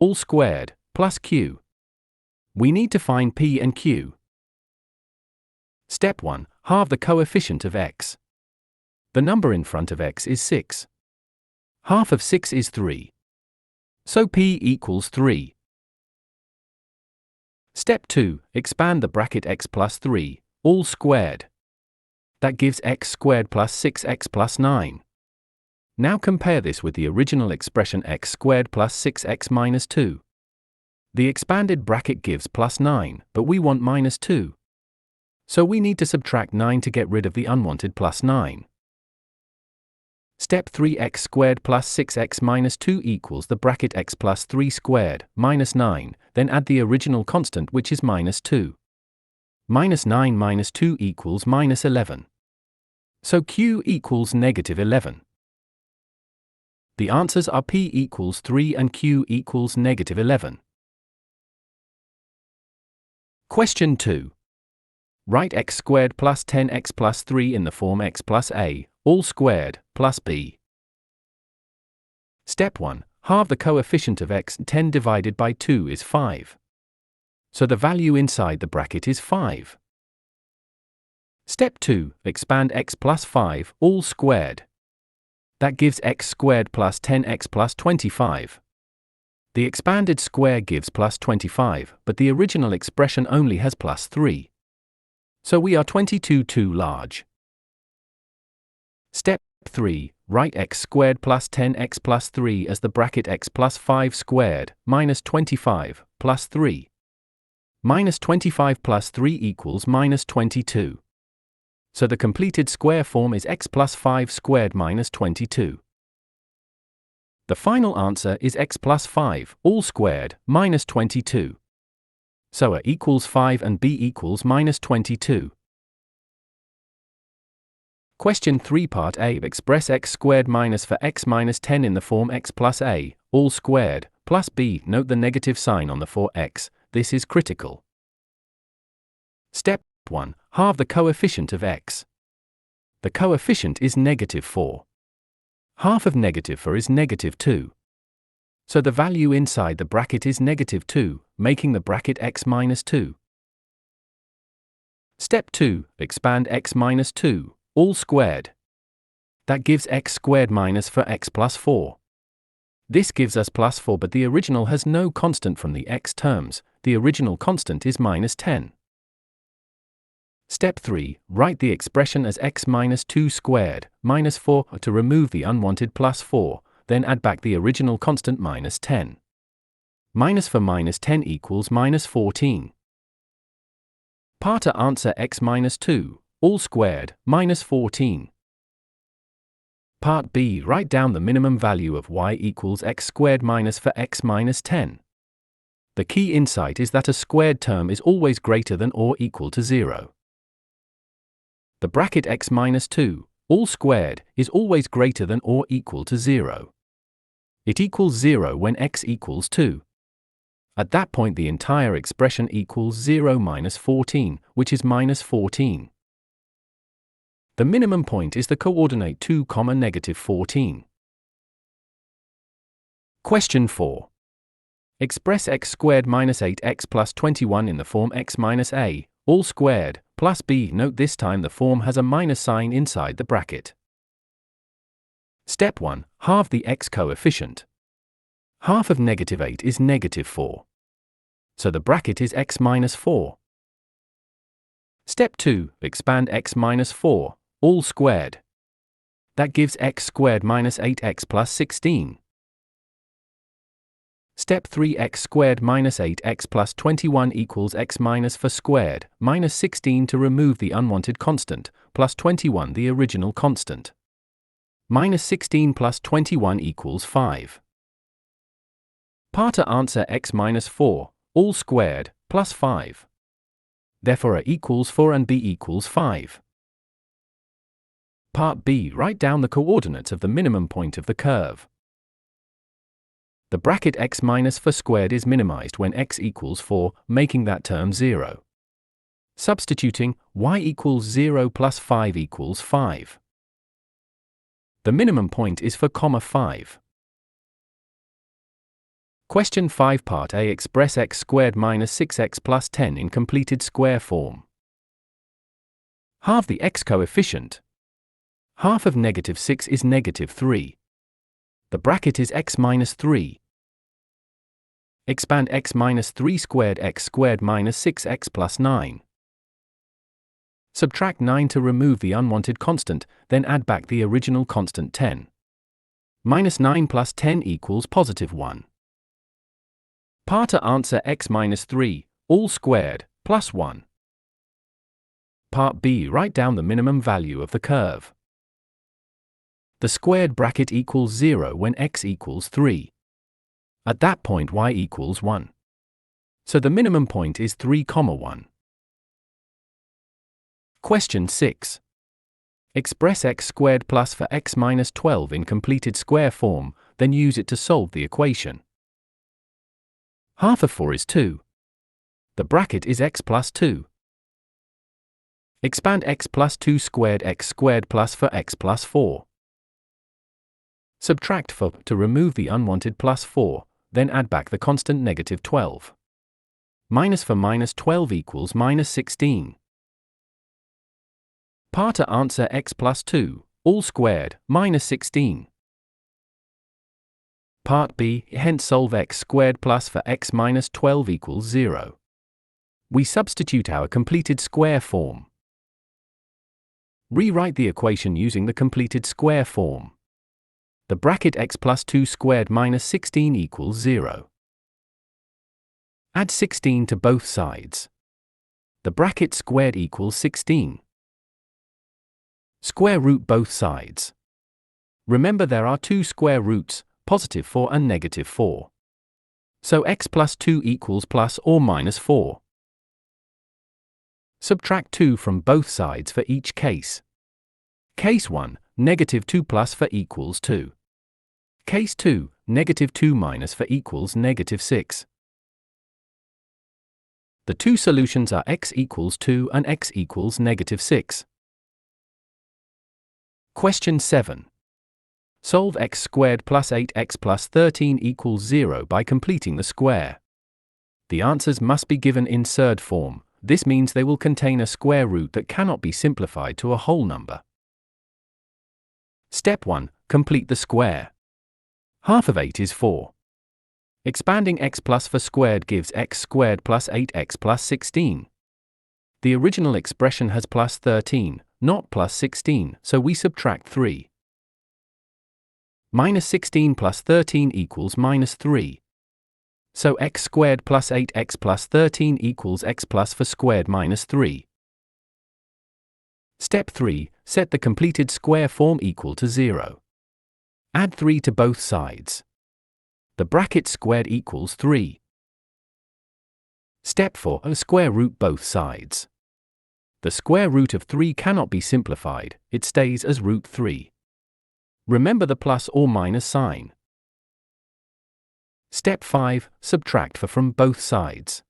all squared, plus q. We need to find p and q. Step 1. Halve the coefficient of x. The number in front of x is 6. Half of 6 is 3. So p equals 3. Step 2. Expand the bracket x plus 3, all squared. That gives x squared plus 6x plus 9. Now compare this with the original expression x squared plus 6x minus 2. The expanded bracket gives plus 9, but we want minus 2. So we need to subtract 9 to get rid of the unwanted plus 9. Step 3. X squared plus 6x minus 2 equals the bracket x plus 3 squared, minus 9, then add the original constant which is minus 2. Minus 9 minus 2 equals minus 11. So q equals negative 11. The answers are p equals 3 and q equals negative 11. Question 2. Write x squared plus 10x plus 3 in the form x plus a, all squared, plus b. Step 1. Halve the coefficient of x. 10 divided by 2 is 5. So the value inside the bracket is 5. Step 2. Expand x plus 5, all squared. That gives x squared plus 10x plus 25. The expanded square gives plus 25, but the original expression only has plus 3. So we are 22 too large. Step 3. Write x squared plus 10x plus 3 as the bracket x plus 5 squared, minus 25, plus 3. Minus 25 plus 3 equals minus 22. So the completed square form is x plus 5 squared minus 22. The final answer is x plus 5, all squared, minus 22. So a equals 5 and b equals minus 22. Question 3 Part A. Express x squared minus for x minus 10 in the form x plus a, all squared, plus b. Note the negative sign on the for x, this is critical. Step 1. Halve the coefficient of x. The coefficient is negative 4. Half of negative 4 is negative 2. So the value inside the bracket is negative 2, making the bracket x minus 2. Step 2. Expand x minus 2, all squared. That gives x squared minus for x plus 4. This gives us plus 4, but the original has no constant from the x terms. The original constant is minus 10. Step 3. Write the expression as x minus 2 squared, minus 4, to remove the unwanted plus 4, then add back the original constant minus 10. Minus for minus 10 equals minus 14. Part A. Answer x minus 2, all squared, minus 14. Part B. Write down the minimum value of y equals x squared minus for x minus 10. The key insight is that a squared term is always greater than or equal to 0. The bracket x minus 2, all squared, is always greater than or equal to 0. It equals 0 when x equals 2. At that point the entire expression equals 0 minus 14, which is minus 14. The minimum point is the coordinate 2, negative 14. Question 4. Express x squared minus 8x plus 21 in the form x minus a, all squared, plus b. Note this time the form has a minus sign inside the bracket. Step 1. Halve the x coefficient. Half of negative 8 is negative 4. So the bracket is x minus 4. Step 2. Expand x minus 4, all squared. That gives x squared minus 8x plus 16. Step 3. X squared minus 8x plus 21 equals x minus 4 squared, minus 16 to remove the unwanted constant, plus 21 the original constant. Minus 16 plus 21 equals 5. Part A. Answer x minus 4, all squared, plus 5. Therefore A equals 4 and B equals 5. Part B. Write down the coordinates of the minimum point of the curve. The bracket x minus 4 squared is minimized when x equals 4, making that term 0. Substituting, y equals 0 plus 5 equals 5. The minimum point is 4, 5. Question 5 Part A. Express x squared minus 6x plus 10 in completed square form. Halve the x coefficient. Half of negative 6 is negative 3. The bracket is x minus 3. Expand x minus 3 squared x squared minus 6x plus 9. Subtract 9 to remove the unwanted constant, then add back the original constant 10. Minus 9 plus 10 equals positive 1. Part A. Answer x minus 3, all squared, plus 1. Part B. Write down the minimum value of the curve. The squared bracket equals 0 when x equals 3. At that point y equals 1. So the minimum point is 3, 1. Question 6. Express x squared plus for x minus 12 in completed square form, then use it to solve the equation. Half of 4 is 2. The bracket is x plus 2. Expand x plus 2 squared plus for x plus 4. Subtract 4 to remove the unwanted plus 4, then add back the constant negative 12. Minus for minus 12 equals minus 16. Part A. Answer x plus 2, all squared, minus 16. Part B. Hence solve x squared plus for x minus 12 equals 0. We substitute our completed square form. Rewrite the equation using the completed square form. The bracket x plus 2 squared minus 16 equals 0. Add 16 to both sides. The bracket squared equals 16. Square root both sides. Remember there are two square roots, positive 4 and negative 4. So x plus 2 equals plus or minus 4. Subtract 2 from both sides for each case. Case 1, negative 2 plus for equals 2. Case 2, negative 2 minus for equals negative 6. The two solutions are x equals 2 and x equals negative 6. Question 7. Solve x squared plus 8x plus 13 equals 0 by completing the square. The answers must be given in surd form. This means they will contain a square root that cannot be simplified to a whole number. Step 1. Complete the square. Half of 8 is 4. Expanding x plus 4 squared gives x squared plus 8x plus 16. The original expression has plus 13, not plus 16, so we subtract 3. Minus 16 plus 13 equals minus 3. So x squared plus 8x plus 13 equals x plus 4 squared minus 3. Step 3. Set the completed square form equal to 0. Add 3 to both sides. The bracket squared equals 3. Step 4. Square root both sides. The square root of 3 cannot be simplified, it stays as root 3. Remember the plus or minus sign. Step 5. Subtract 4 from both sides.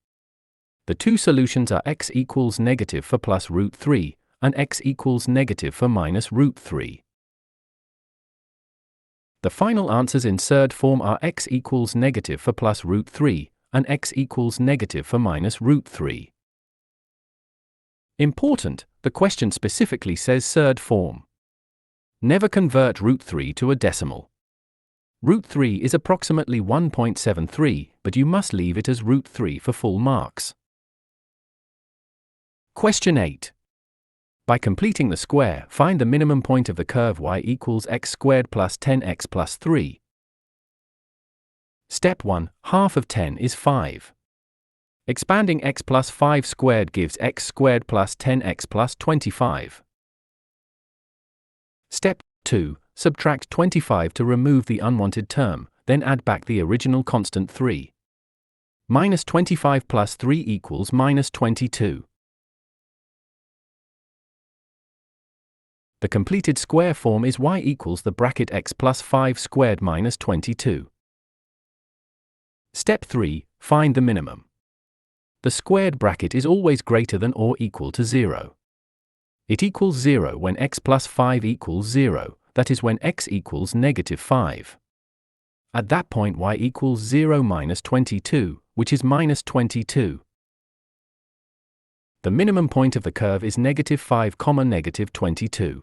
The two solutions are x equals negative 4 plus root 3, and x equals negative 4 minus root 3. The final answers in surd form are x equals negative 4 plus root 3, and x equals negative 4 minus root 3. Important, the question specifically says surd form. Never convert root 3 to a decimal. Root 3 is approximately 1.73, but you must leave it as root 3 for full marks. Question 8. By completing the square, find the minimum point of the curve y equals x squared plus 10x plus 3. Step 1. Half of 10 is 5. Expanding x plus 5 squared gives x squared plus 10x plus 25. Step 2. Subtract 25 to remove the unwanted term, then add back the original constant 3. Minus 25 plus 3 equals minus 22. The completed square form is y equals the bracket x plus 5 squared minus 22. Step 3. Find the minimum. The squared bracket is always greater than or equal to 0. It equals 0 when x plus 5 equals 0, that is when x equals negative 5. At that point y equals 0 minus 22, which is minus 22. The minimum point of the curve is -5, -22.